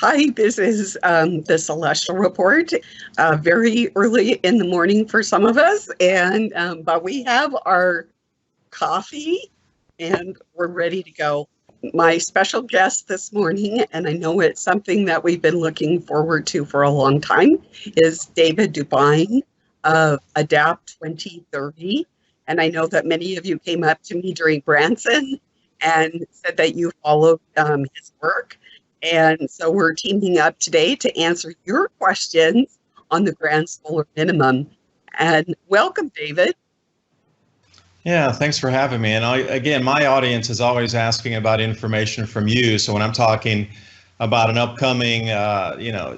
Hi, this is the Celestial Report. Very early in the morning for some of us, and but we have our coffee and we're ready to go. My special guest this morning, and I know it's something that we've been looking forward to for a long time, is David DuByne of Adapt 2030. And I know that many of you came up to me during Branson and said that you followed his work. And so we're teaming up today to answer your questions on the grand solar minimum. And welcome, David. Yeah, thanks for having me. And again, my audience is always asking about information from you. So when I'm talking about an upcoming,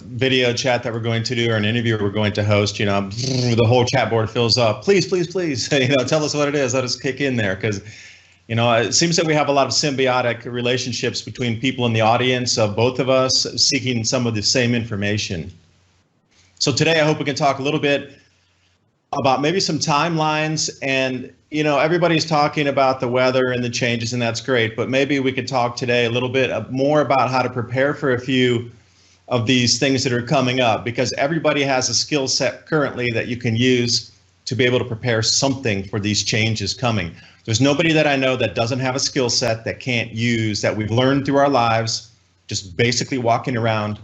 video chat that we're going to do or an interview we're going to host, the whole chat board fills up. Please, please, please, tell us what it is. Let us kick in there because, it seems that we have a lot of symbiotic relationships between people in the audience of both of us seeking some of the same information. So today, I hope we can talk a little bit about maybe some timelines and, everybody's talking about the weather and the changes, and that's great, but maybe we could talk today a little bit more about how to prepare for a few of these things that are coming up, because everybody has a skill set currently that you can use to be able to prepare something for these changes coming. There's nobody that I know that doesn't have a skill set that can't use, that we've learned through our lives, just basically walking around,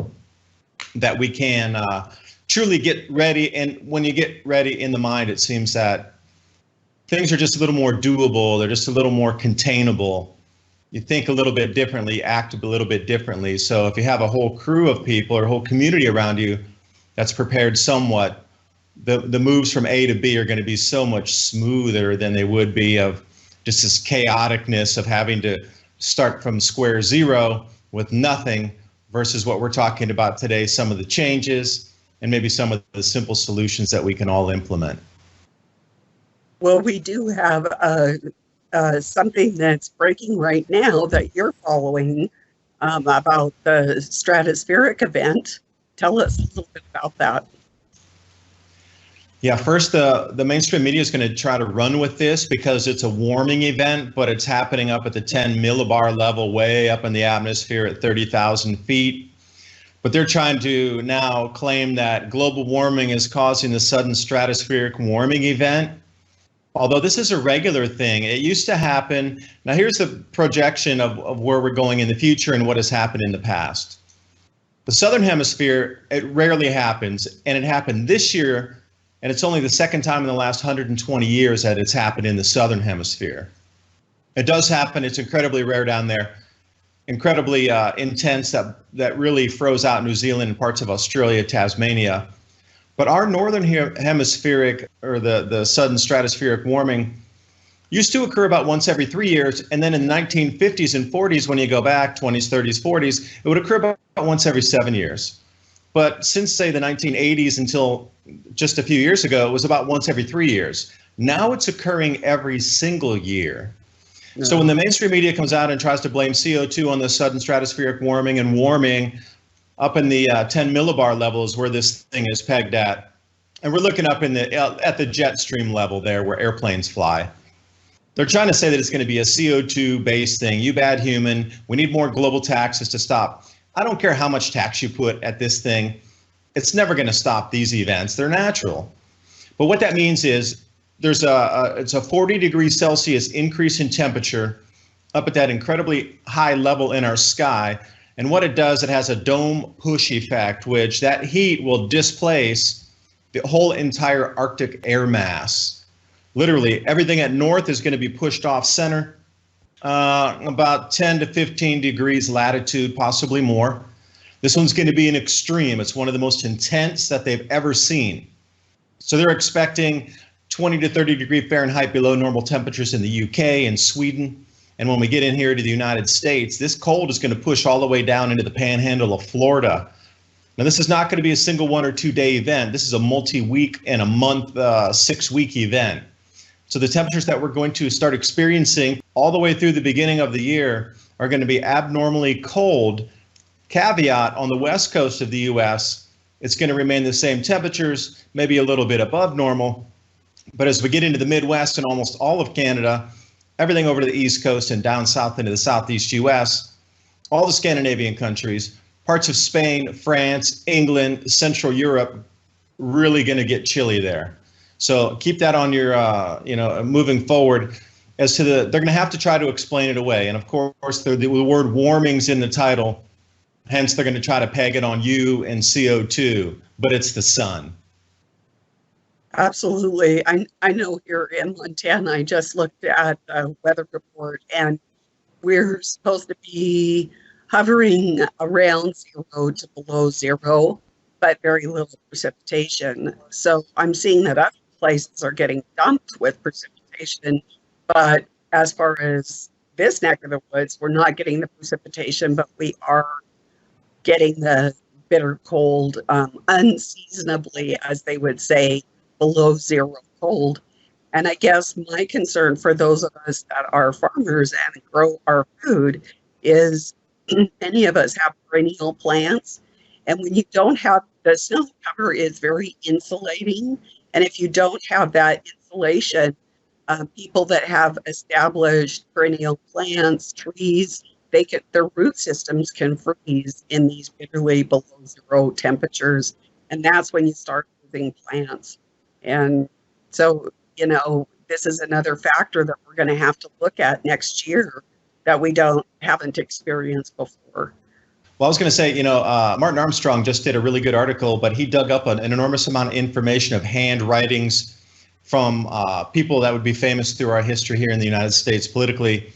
that we can truly get ready. And when you get ready in the mind, it seems that things are just a little more doable. They're just a little more containable. You think a little bit differently, act a little bit differently. So if you have a whole crew of people or a whole community around you that's prepared somewhat, the moves from A to B are going to be so much smoother than they would be of just this chaoticness of having to start from square zero with nothing versus what we're talking about today, some of the changes and maybe some of the simple solutions that we can all implement. Well, we do have something that's breaking right now that you're following about the Stratospheric event. Tell us a little bit about that. Yeah, first, the mainstream media is going to try to run with this because it's a warming event, but it's happening up at the 10 millibar level, way up in the atmosphere at 30,000 feet. But they're trying to now claim that global warming is causing the sudden stratospheric warming event. Although this is a regular thing, it used to happen. Now here's the projection of where we're going in the future and what has happened in the past. The southern hemisphere, it rarely happens, and it happened this year, and it's only the second time in the last 120 years that it's happened in the southern hemisphere. It does happen, it's incredibly rare down there, incredibly intense, that really froze out New Zealand and parts of Australia, Tasmania. But our northern hemispheric, or the sudden stratospheric warming, used to occur about once every 3 years. And then in the 1950s and 40s, when you go back, 20s, 30s, 40s, it would occur about once every 7 years. But since, say, the 1980s until just a few years ago, it was about once every 3 years. Now it's occurring every single year. No. So when the mainstream media comes out and tries to blame CO2 on the sudden stratospheric warming and warming, up in the 10 millibar levels where this thing is pegged at, and we're looking up in at the jet stream level there where airplanes fly. They're trying to say that it's going to be a CO2 based thing. You bad human, we need more global taxes to stop. I don't care how much tax you put at this thing, it's never going to stop these events. They're natural. But what that means is it's a 40 degrees Celsius increase in temperature up at that incredibly high level in our sky. And what it does, it has a dome push effect, which that heat will displace the whole entire Arctic air mass. Literally, everything at north is going to be pushed off center, about 10 to 15 degrees latitude, possibly more. This one's going to be an extreme. It's one of the most intense that they've ever seen. So they're expecting 20 to 30 degree Fahrenheit below normal temperatures in the UK and Sweden. And when we get in here to the United States, this cold is going to push all the way down into the panhandle of Florida. Now, this is not going to be a single 1 or 2 day event. This is a multi-week and a month, 6-week event. So the temperatures that we're going to start experiencing all the way through the beginning of the year are going to be abnormally cold. Caveat, on the west coast of the US, it's going to remain the same temperatures, maybe a little bit above normal. But as we get into the Midwest and almost all of Canada, everything over to the East Coast and down south into the Southeast US, all the Scandinavian countries, parts of Spain, France, England, Central Europe, really going to get chilly there. So keep that on your, moving forward. As to they're going to have to try to explain it away. And of course, the word warming's in the title. Hence, they're going to try to peg it on you and CO2, but it's the sun. Absolutely. I know here in Montana, I just looked at the weather report, and we're supposed to be hovering around 0 to below 0, but very little precipitation. So I'm seeing that other places are getting dumped with precipitation. But as far as this neck of the woods, we're not getting the precipitation, but we are getting the bitter cold, unseasonably, as they would say, below 0 cold. And I guess my concern for those of us that are farmers and grow our food is many of us have perennial plants. And when you don't have, the snow cover is very insulating. And if you don't have that insulation, people that have established perennial plants, trees, their root systems can freeze in these bitterly below 0 temperatures. And that's when you start losing plants. And so, this is another factor that we're going to have to look at next year that we haven't experienced before. Well, I was going to say, Martin Armstrong just did a really good article, but he dug up an enormous amount of information of handwritings from people that would be famous through our history here in the United States politically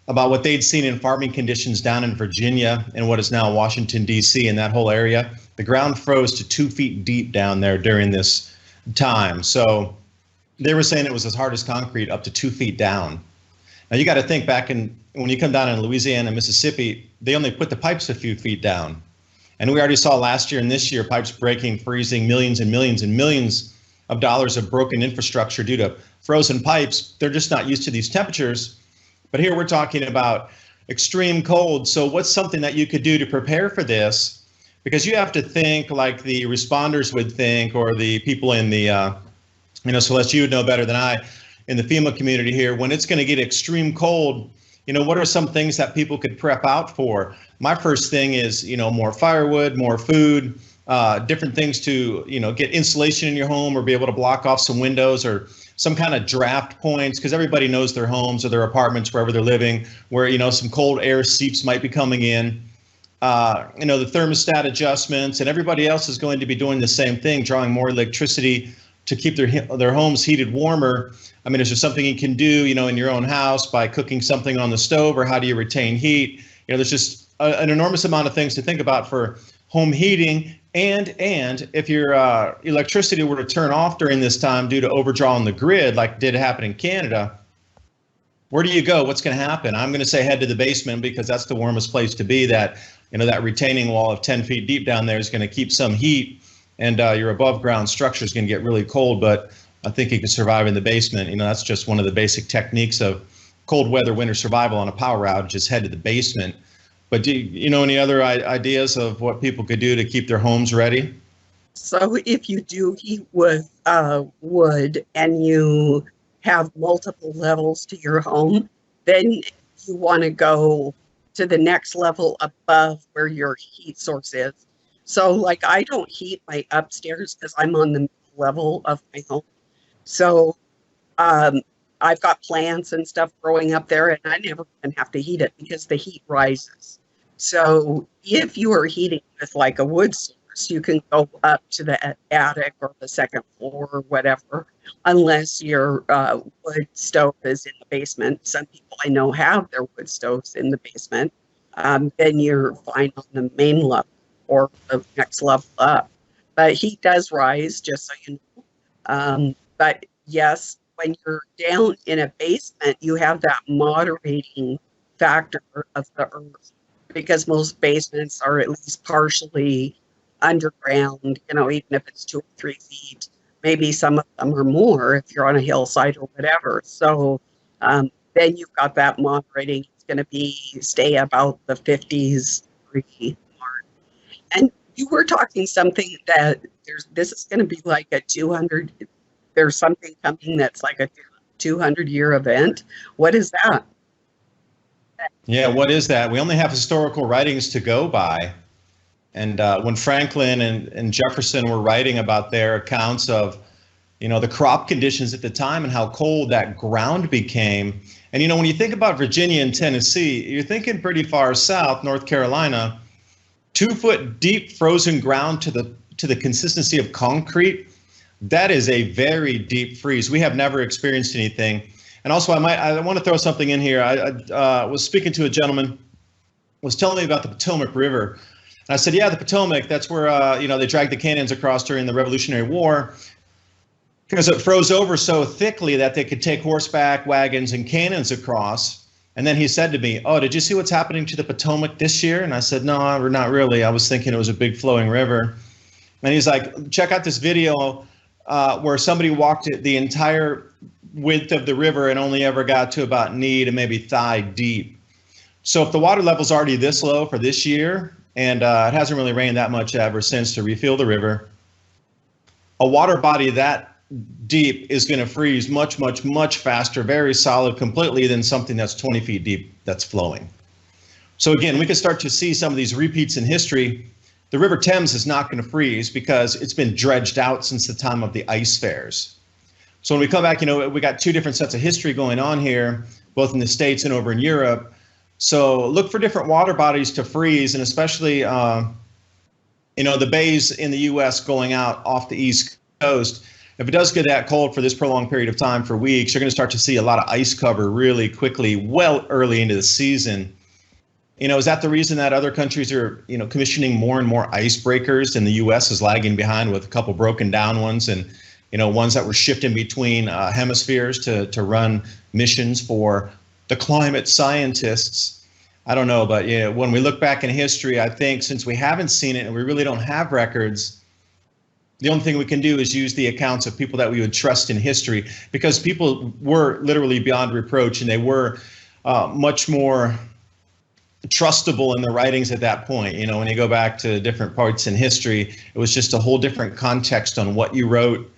about what they'd seen in farming conditions down in Virginia and what is now Washington, D.C. and that whole area. The ground froze to 2 feet deep down there during this time. So they were saying it was as hard as concrete up to 2 feet down. Now you got to think back when you come down in Louisiana and Mississippi, they only put the pipes a few feet down. And we already saw last year and this year pipes breaking, freezing, millions and millions and millions of dollars of broken infrastructure due to frozen pipes. They're just not used to these temperatures. But here we're talking about extreme cold. So what's something that you could do to prepare for this? Because you have to think like the responders would think, or the people in the, Celeste, you would know better than I, in the FEMA community here, when it's going to get extreme cold, what are some things that people could prep out for? My first thing is, more firewood, more food, different things to, get insulation in your home or be able to block off some windows or some kind of draft points, because everybody knows their homes or their apartments, wherever they're living, where, some cold air seeps might be coming in. The thermostat adjustments, and everybody else is going to be doing the same thing, drawing more electricity to keep their homes heated warmer. I mean, is there something you can do, in your own house by cooking something on the stove, or how do you retain heat? There's just an enormous amount of things to think about for home heating. And if your electricity were to turn off during this time due to overdraw on the grid, like did happen in Canada, where do you go? What's going to happen? I'm going to say head to the basement, because that's the warmest place to be. That retaining wall of 10 feet deep down there is going to keep some heat, and your above ground structure is going to get really cold. But I think you can survive in the basement. That's just one of the basic techniques of cold weather winter survival on a power outage, is head to the basement. But do you know any other ideas of what people could do to keep their homes ready? So if you do heat with wood and you have multiple levels to your home, then you want to go to the next level above where your heat source is. So like I don't heat my upstairs because I'm on the level of my home. So I've got plants and stuff growing up there, and I never even have to heat it because the heat rises. So if you are heating with like a wood source, you can go up to the attic or the second floor or whatever, unless your wood stove is in the basement. Some people I know have their wood stoves in the basement. Then you're fine on the main level or the next level up. But heat does rise, just so you know. But yes, when you're down in a basement, you have that moderating factor of the earth, because most basements are at least partially underground, even if it's 2 or 3 feet. Maybe some of them are more if you're on a hillside or whatever. So then you've got that moderating. It's going to stay about the 50s degree mark. And you were talking something that this is going to be like a 200. There's something coming that's like a 200-year event. What is that? Yeah, what is that? We only have historical writings to go by. And when Franklin and Jefferson were writing about their accounts of, the crop conditions at the time and how cold that ground became. And, when you think about Virginia and Tennessee, you're thinking pretty far south, North Carolina, 2-foot deep frozen ground to the consistency of concrete. That is a very deep freeze. We have never experienced anything. And also, I want to throw something in here. I was speaking to a gentleman, was telling me about the Potomac River. And I said, yeah, the Potomac, that's where, they dragged the cannons across during the Revolutionary War, because it froze over so thickly that they could take horseback wagons and cannons across. And then he said to me, oh, did you see what's happening to the Potomac this year? And I said, no, not really. I was thinking it was a big flowing river. And he's like, check out this video where somebody walked the entire width of the river and only ever got to about knee to maybe thigh deep. So if the water level's already this low for this year, and it hasn't really rained that much ever since to refill the river, a water body that deep is going to freeze much, much, much faster, very solid completely, than something that's 20 feet deep that's flowing. So again, we can start to see some of these repeats in history. The River Thames is not going to freeze because it's been dredged out since the time of the ice fairs. So when we come back, we got two different sets of history going on here, both in the States and over in Europe. So look for different water bodies to freeze, and especially, the bays in the U.S. going out off the East Coast. If it does get that cold for this prolonged period of time for weeks, you're going to start to see a lot of ice cover really quickly, well early into the season. Is that the reason that other countries are, commissioning more and more icebreakers, and the U.S. is lagging behind with a couple broken down ones, and, ones that were shifting between hemispheres to run missions for the climate scientists? I don't know, but when we look back in history, I think since we haven't seen it and we really don't have records, the only thing we can do is use the accounts of people that we would trust in history, because people were literally beyond reproach, and they were much more trustable in the writings at that point. When you go back to different parts in history, it was just a whole different context on what you wrote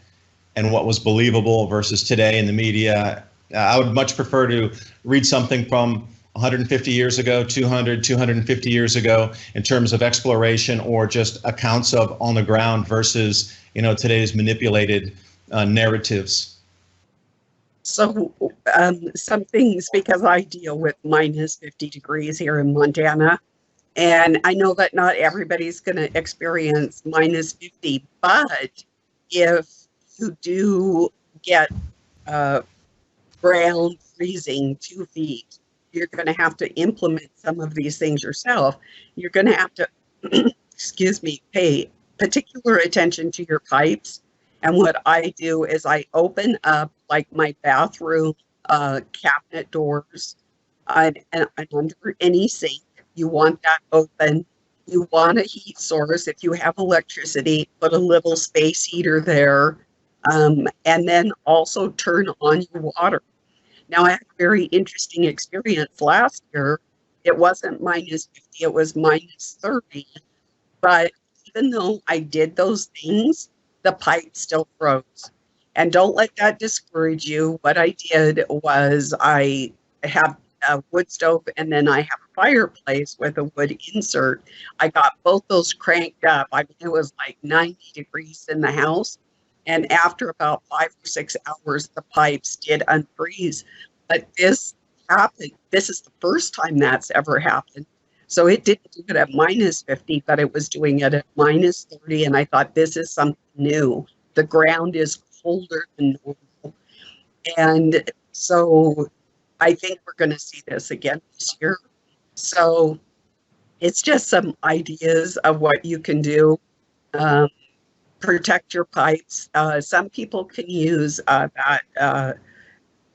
and what was believable versus today in the media. I would much prefer to read something from 150 years ago, 200, 250 years ago, in terms of exploration or just accounts of on the ground versus, today's manipulated narratives. So some things, because I deal with minus 50 degrees here in Montana, and I know that not everybody's going to experience minus 50, but if you do get ground freezing 2 feet, you're going to have to implement some of these things yourself. You're going to have to, pay particular attention to your pipes. And what I do is I open up like my bathroom cabinet doors and under any sink. You want that open. You want a heat source. If you have electricity, put a little space heater there. And then also turn on your water. Now, I had a very interesting experience last year. It wasn't minus 50, it was minus 30. But even though I did those things, the pipe still froze. And don't let that discourage you. What I did was I have a wood stove, and then I have a fireplace with a wood insert. I got both those cranked up. I mean, it was like 90 degrees in the house. And after about 5 or 6 hours, the pipes did unfreeze. But this happened. This is the first time that's ever happened. So it didn't do it at minus 50, but it was doing it at minus 30. And I thought, this is something new. The ground is colder than normal. And so I think we're going to see this again this year. So it's just some ideas of what you can do. Protect your pipes. Some people can use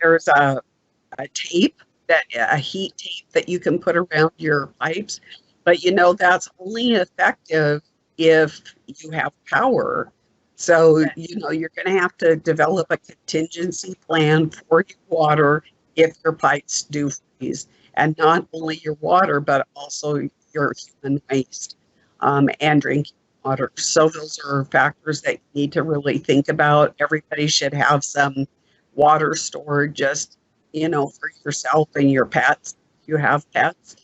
there's a tape, a heat tape that you can put around your pipes, but that's only effective if you have power. So you're going to have to develop a contingency plan for your water if your pipes do freeze, and not only your water but also your human waste and drinking water. So those are factors that you need to really think about. Everybody should have some water stored, just for yourself and your pets. If you have pets,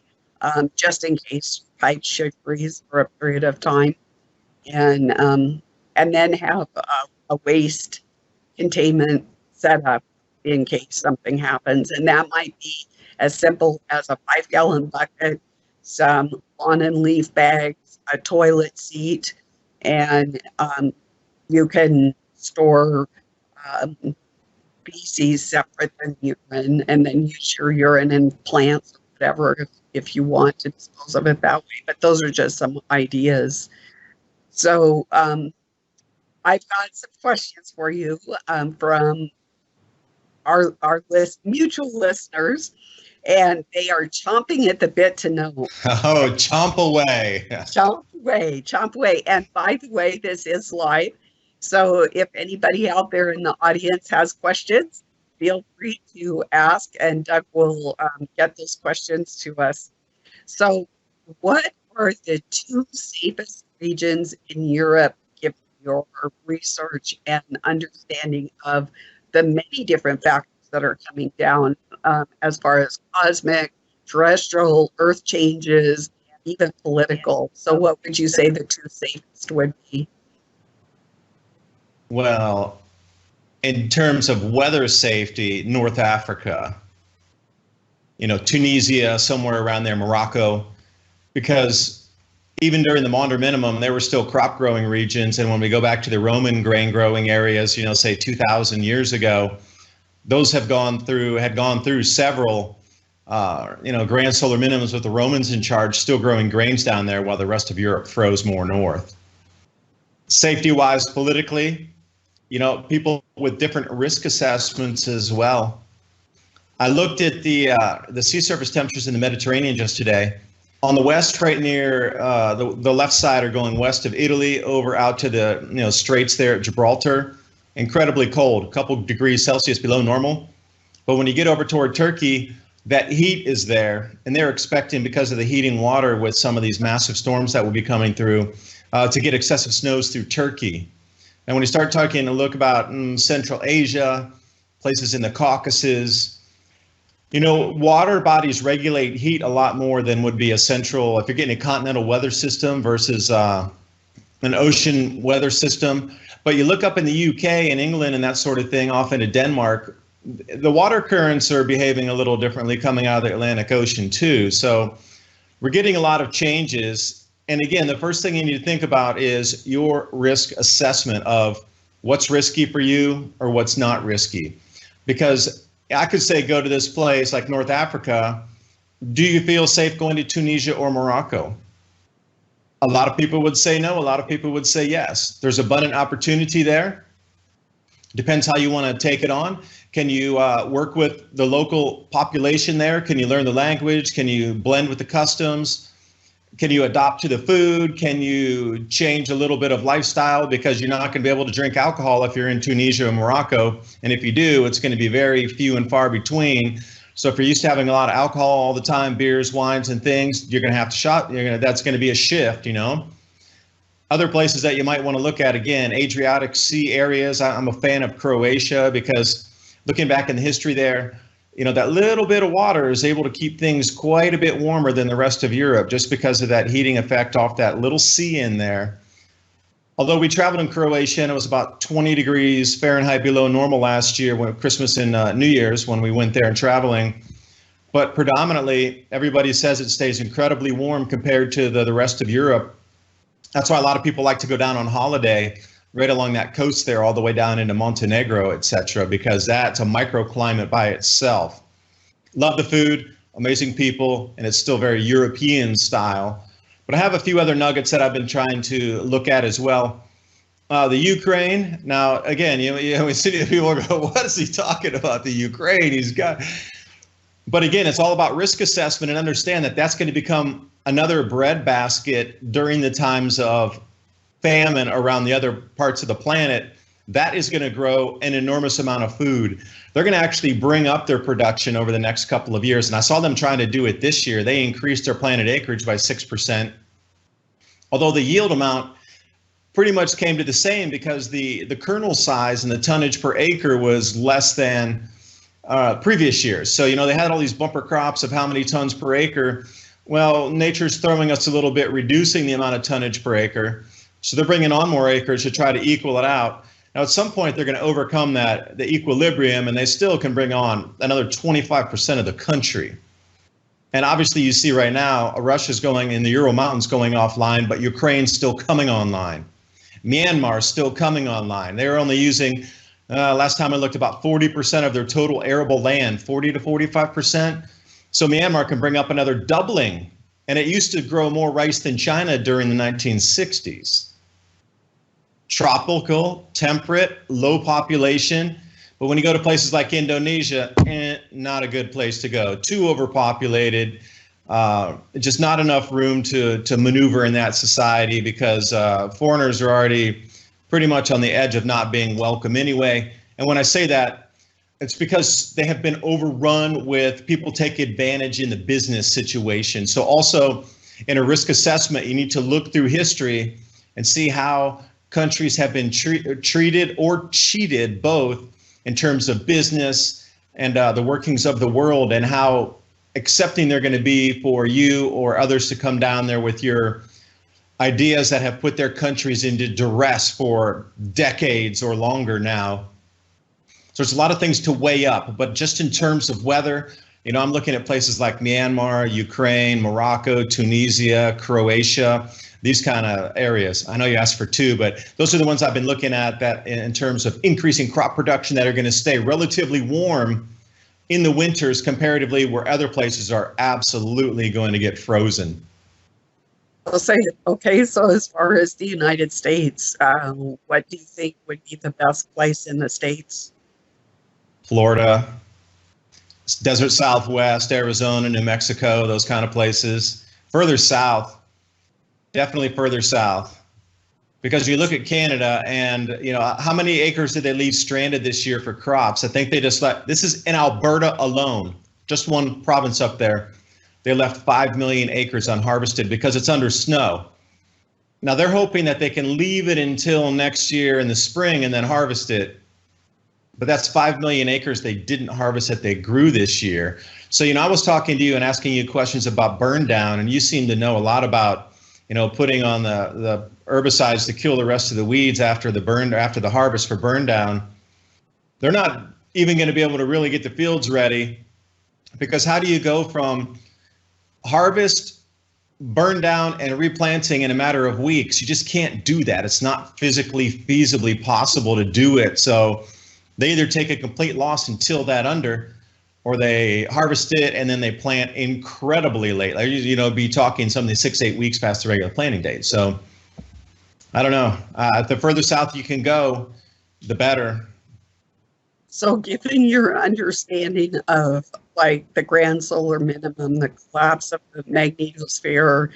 just in case pipes should freeze for a period of time, and then have a waste containment set up in case something happens. And that might be as simple as a 5-gallon bucket, some lawn and leaf bags, a toilet seat, and you can store um, feces separate than urine, and then use your urine in plants or whatever if you want to dispose of it that way. But those are just some ideas. So I've got some questions for you from our mutual listeners, and they are chomping at the bit to know. Oh, chomp away. Chomp away, chomp away. And by the way, this is live. So if anybody out there in the audience has questions, feel free to ask, and Doug will get those questions to us. So what are the 2 safest regions in Europe, given your research and understanding of the many different factors that are coming down as far as cosmic, terrestrial, earth changes, even political? So what would you say the 2 safest would be? Well, in terms of weather safety, North Africa, Tunisia, somewhere around there, Morocco, because even during the Maunder Minimum, there were still crop growing regions. And when we go back to the Roman grain growing areas, say 2,000 years ago, those had gone through several, grand solar minimums with the Romans in charge, still growing grains down there while the rest of Europe froze more north. Safety-wise, politically, people with different risk assessments as well. I looked at the sea surface temperatures in the Mediterranean just today. On the west, right near the left side, are going west of Italy over out to the straits there at Gibraltar. Incredibly cold, a couple degrees Celsius below normal. But when you get over toward Turkey, that heat is there, and they're expecting, because of the heating water with some of these massive storms that will be coming through, to get excessive snows through Turkey. And when you start talking and look about Central Asia, places in the Caucasus, water bodies regulate heat a lot more than would be if you're getting a continental weather system versus an ocean weather system. But you look up in the UK and England and that sort of thing, off into Denmark, the water currents are behaving a little differently coming out of the Atlantic Ocean too. So we're getting a lot of changes. And again, the first thing you need to think about is your risk assessment of what's risky for you or what's not risky. Because I could say, go to this place like North Africa. Do you feel safe going to Tunisia or Morocco? A lot of people would say no. A lot of people would say yes. There's abundant opportunity there. Depends how you want to take it on. Can you work with the local population there? Can you learn the language? Can you blend with the customs? Can you adopt to the food? Can you change a little bit of lifestyle? Because you're not going to be able to drink alcohol if you're in Tunisia or Morocco. And if you do, it's going to be very few and far between. So if you're used to having a lot of alcohol all the time, beers, wines, and things, you're going to have to shop. That's going to be a shift, Other places that you might want to look at, again, Adriatic Sea areas. I'm a fan of Croatia because looking back in the history there, that little bit of water is able to keep things quite a bit warmer than the rest of Europe just because of that heating effect off that little sea in there. Although we traveled in Croatia and it was about 20 degrees Fahrenheit below normal last year, when Christmas and New Year's, when we went there and traveling. But predominantly, everybody says it stays incredibly warm compared to the rest of Europe. That's why a lot of people like to go down on holiday right along that coast there, all the way down into Montenegro, etc., because that's a microclimate by itself. Love the food, amazing people, and it's still very European style. But I have a few other nuggets that I've been trying to look at as well. The Ukraine. Now, again, we see people go, "What is he talking about? The Ukraine? But again, it's all about risk assessment and understand that that's going to become another breadbasket during the times of famine around the other parts of the planet. That is going to grow an enormous amount of food. They're going to actually bring up their production over the next couple of years. And I saw them trying to do it this year. They increased their planted acreage by 6%. Although the yield amount pretty much came to the same because the kernel size and the tonnage per acre was less than previous years. So, they had all these bumper crops of how many tons per acre. Well, nature's throwing us a little bit, reducing the amount of tonnage per acre. So they're bringing on more acres to try to equal it out. Now, at some point, they're going to overcome the equilibrium, and they still can bring on another 25% of the country. And obviously, you see right now, Russia's going in the Ural Mountains going offline, but Ukraine's still coming online. Myanmar's still coming online. They're only using, last time I looked, about 40% of their total arable land, 40 to 45%. So Myanmar can bring up another doubling. And it used to grow more rice than China during the 1960s. Tropical, temperate, low population. But when you go to places like Indonesia, not a good place to go. Too overpopulated, just not enough room to maneuver in that society because foreigners are already pretty much on the edge of not being welcome anyway. And when I say that, it's because they have been overrun with people take advantage in the business situation. So also in a risk assessment, you need to look through history and see how countries have been treated or cheated, both in terms of business and the workings of the world, and how accepting they're going to be for you or others to come down there with your ideas that have put their countries into duress for decades or longer now. So there's a lot of things to weigh up, but just in terms of weather, you know, I'm looking at places like Myanmar, Ukraine, Morocco, Tunisia, Croatia, these kind of areas. I know you asked for two, but those are the ones I've been looking at that in terms of increasing crop production that are going to stay relatively warm in the winters comparatively, where other places are absolutely going to get frozen. I'll say, okay, so as far as the United States, what do you think would be the best place in the States? Florida, desert Southwest, Arizona, New Mexico, those kind of places. Further south, definitely further south, because you look at Canada and, you know, how many acres did they leave stranded this year for crops? I think they just left, this is in Alberta alone, just one province up there. They left 5 million acres unharvested because it's under snow. Now they're hoping that they can leave it until next year in the spring and then harvest it. But that's 5 million acres they didn't harvest that they grew this year. So, you know, I was talking to you and asking you questions about burn down, and you seem to know a lot about, you know, putting on the herbicides to kill the rest of the weeds after the harvest for burn down. They're not even going to be able to really get the fields ready, because how do you go from harvest, burn down, and replanting in a matter of weeks? You just can't do that. It's not physically feasibly possible to do it. So they either take a complete loss and till that under, or they harvest it and then they plant incredibly late. Like, you know, be talking something 6-8 weeks past the regular planting date. So I don't know. The further south you can go, the better. So given your understanding of like the grand solar minimum, the collapse of the magnetosphere,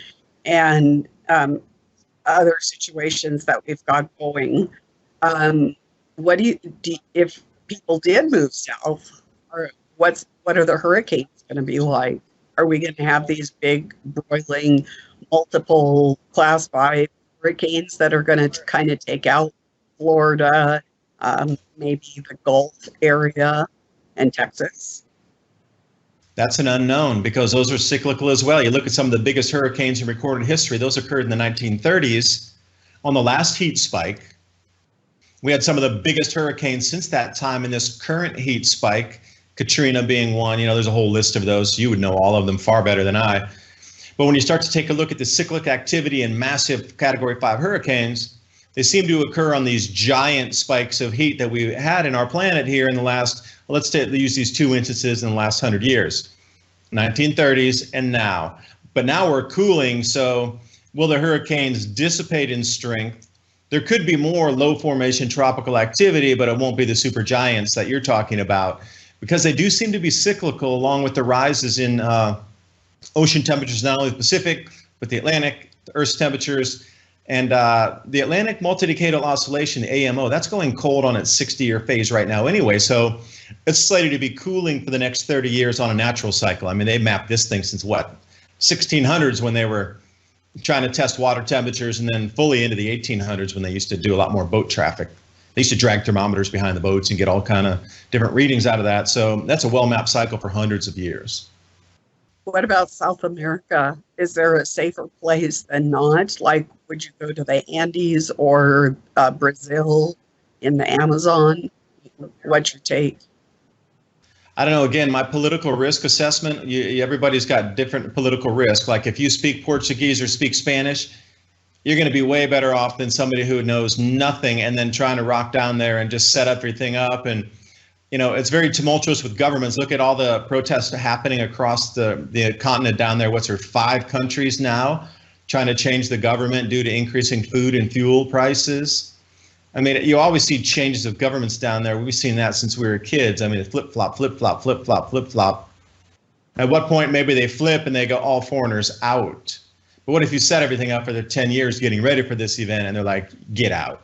and other situations that we've got going, what do you if people did move south, or what are the hurricanes going to be like? Are we going to have these big broiling multiple class 5 hurricanes that are going to kind of take out Florida, maybe the Gulf area, and Texas? That's an unknown, because those are cyclical as well. You look at some of the biggest hurricanes in recorded history, those occurred in the 1930s. On the last heat spike, we had some of the biggest hurricanes since that time in this current heat spike, Katrina being one. You know, there's a whole list of those. You would know all of them far better than I. But when you start to take a look at the cyclic activity in massive Category 5 hurricanes, they seem to occur on these giant spikes of heat that we had in our planet here in the last, well, let's use these two instances in the last 100 years, 1930s and now. But now we're cooling, so will the hurricanes dissipate in strength? There could be more low formation tropical activity, but it won't be the supergiants that you're talking about, because they do seem to be cyclical, along with the rises in ocean temperatures, not only the Pacific, but the Atlantic, the Earth's temperatures. And the Atlantic multi-decadal oscillation, the AMO, that's going cold on its 60-year phase right now anyway. So it's slated to be cooling for the next 30 years on a natural cycle. I mean, they mapped this thing since what, 1600s, when they were trying to test water temperatures, and then fully into the 1800s when they used to do a lot more boat traffic. They used to drag thermometers behind the boats and get all kind of different readings out of that. So that's a well-mapped cycle for hundreds of years. What about South America? Is there a safer place than not? Like, would you go to the Andes or Brazil in the Amazon? What's your take? I don't know. Again, my political risk assessment, everybody's got different political risk. Like if you speak Portuguese or speak Spanish, you're going to be way better off than somebody who knows nothing and then trying to rock down there and just set everything up. And, you know, it's very tumultuous with governments. Look at all the protests happening across the continent down there. What's there, 5 countries now trying to change the government due to increasing food and fuel prices? I mean, you always see changes of governments down there. We've seen that since we were kids. I mean, flip-flop, flip-flop, flip-flop, flip-flop. At what point maybe they flip and they go, all foreigners out. But what if you set everything up for their 10 years getting ready for this event and they're like, get out?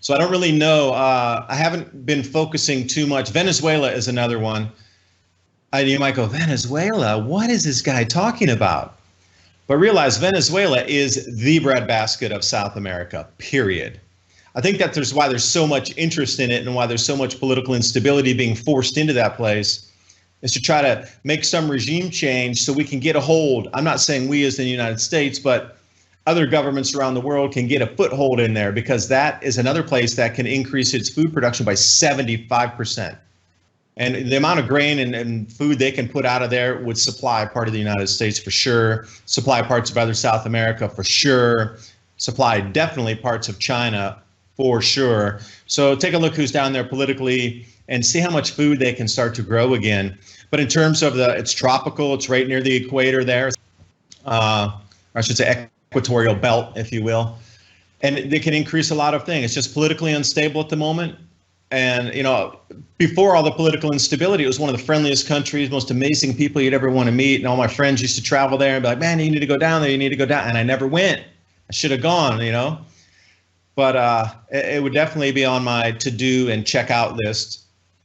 So I don't really know. I haven't been focusing too much. Venezuela is another one. You might go, Venezuela? What is this guy talking about? But realize Venezuela is the breadbasket of South America, period. I think that why there's so much interest in it and why there's so much political instability being forced into that place is to try to make some regime change so we can get a hold. I'm not saying we as in the United States, but other governments around the world can get a foothold in there, because that is another place that can increase its food production by 75%. And the amount of grain and food they can put out of there would supply part of the United States for sure, supply parts of other South America for sure, supply definitely parts of China for sure. So take a look who's down there politically and see how much food they can start to grow again. But in terms of it's tropical, it's right near the equator there, I should say equatorial belt, if you will. And they can increase a lot of things. It's just politically unstable at the moment. And, you know, before all the political instability, it was one of the friendliest countries, most amazing people you'd ever want to meet. And all my friends used to travel there and be like, man, you need to go down there. You need to go down. And I never went. I should have gone, you know. But it would definitely be on my to-do and check out list.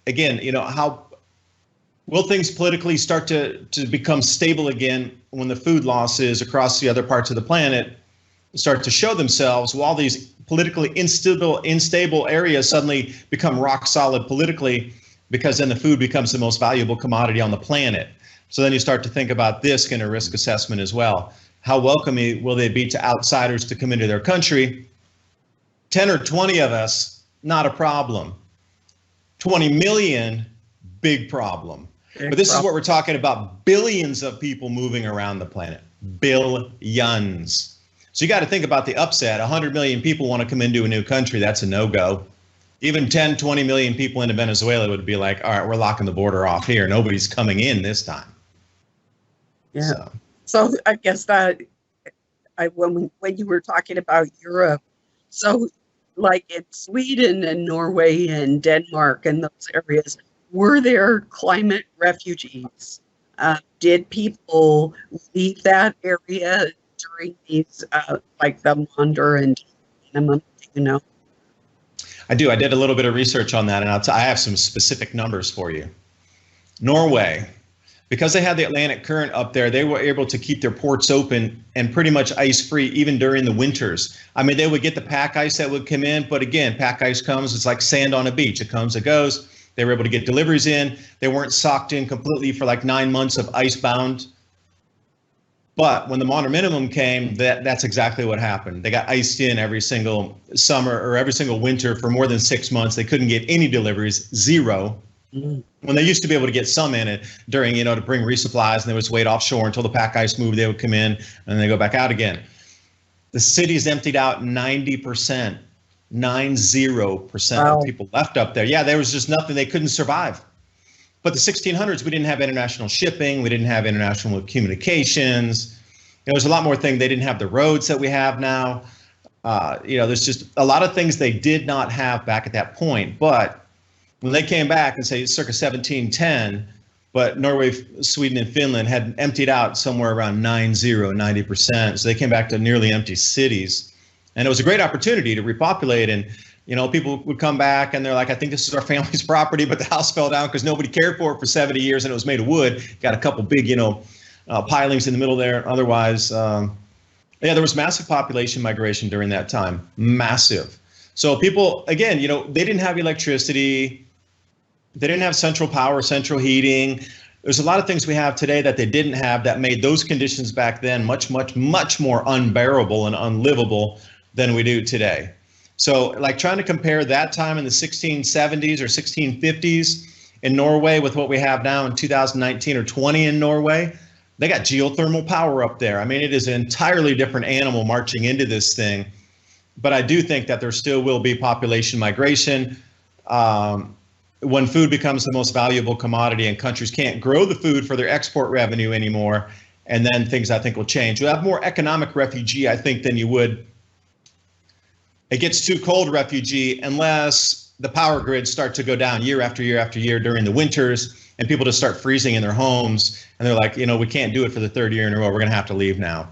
Again, you know, how will things politically start to become stable again when the food losses across the other parts of the planet start to show themselves? While all these politically unstable areas suddenly become rock solid politically, because then the food becomes the most valuable commodity on the planet. So then you start to think about this in a risk assessment as well. How welcoming will they be to outsiders to come into their country? 10 or 20 of us, not a problem. 20 million, big problem. But this is what we're talking about, billions of people moving around the planet, billions. So you got to think about the upset. 100 million people want to come into a new country. That's a no-go. Even 10, 20 million people into Venezuela would be like, all right, we're locking the border off here. Nobody's coming in this time. Yeah. So I guess that when you were talking about Europe, so like in Sweden and Norway and Denmark and those areas, were there climate refugees? Did people leave that area during these, like the Maunder and minimum, you know? I do. I did a little bit of research on that, and I have some specific numbers for you. Norway, because they had the Atlantic current up there, they were able to keep their ports open and pretty much ice-free even during the winters. I mean, they would get the pack ice that would come in, but again, pack ice comes, it's like sand on a beach. It comes, it goes. They were able to get deliveries in. They weren't socked in completely for like 9 months of icebound. But when the Maunder minimum came, that's exactly what happened. They got iced in every single summer or every single winter for more than 6 months. They couldn't get any deliveries, zero. Mm-hmm. When they used to be able to get some in it during, you know, to bring resupplies, and they would just wait offshore until the pack ice moved, they would come in and they go back out again. The city's emptied out 90%. 90% Wow. of people left up there. Yeah, there was just nothing. They couldn't survive. But the 1600s, we didn't have international shipping. We didn't have international communications. There was a lot more things. They didn't have the roads that we have now. You know, there's just a lot of things they did not have back at that point. But when they came back and say circa 1710, but Norway, Sweden, and Finland had emptied out somewhere around 90%. So they came back to nearly empty cities. And it was a great opportunity to repopulate, and you know, people would come back and they're like, I think this is our family's property, but the house fell down because nobody cared for it for 70 years and it was made of wood. Got a couple big, you know, pilings in the middle there. Otherwise, yeah, there was massive population migration during that time, massive. So people, again, you know, they didn't have electricity. They didn't have central power, central heating. there's a lot of things we have today that they didn't have that made those conditions back then much, much, much more unbearable and unlivable than we do today. So like trying to compare that time in the 1670s or 1650s in Norway with what we have now in 2019 or 20 in Norway, they got geothermal power up there. I mean, it is an entirely different animal marching into this thing. But I do think that there still will be population migration. When food becomes the most valuable commodity and countries can't grow the food for their export revenue anymore, and then things I think will change. You'll have more economic refugee, I think, than you would. It gets too cold refugee unless the power grids start to go down year after year after year during the winters and people just start freezing in their homes and they're like, you know, we can't do it for the third year in a row. We're going to have to leave now.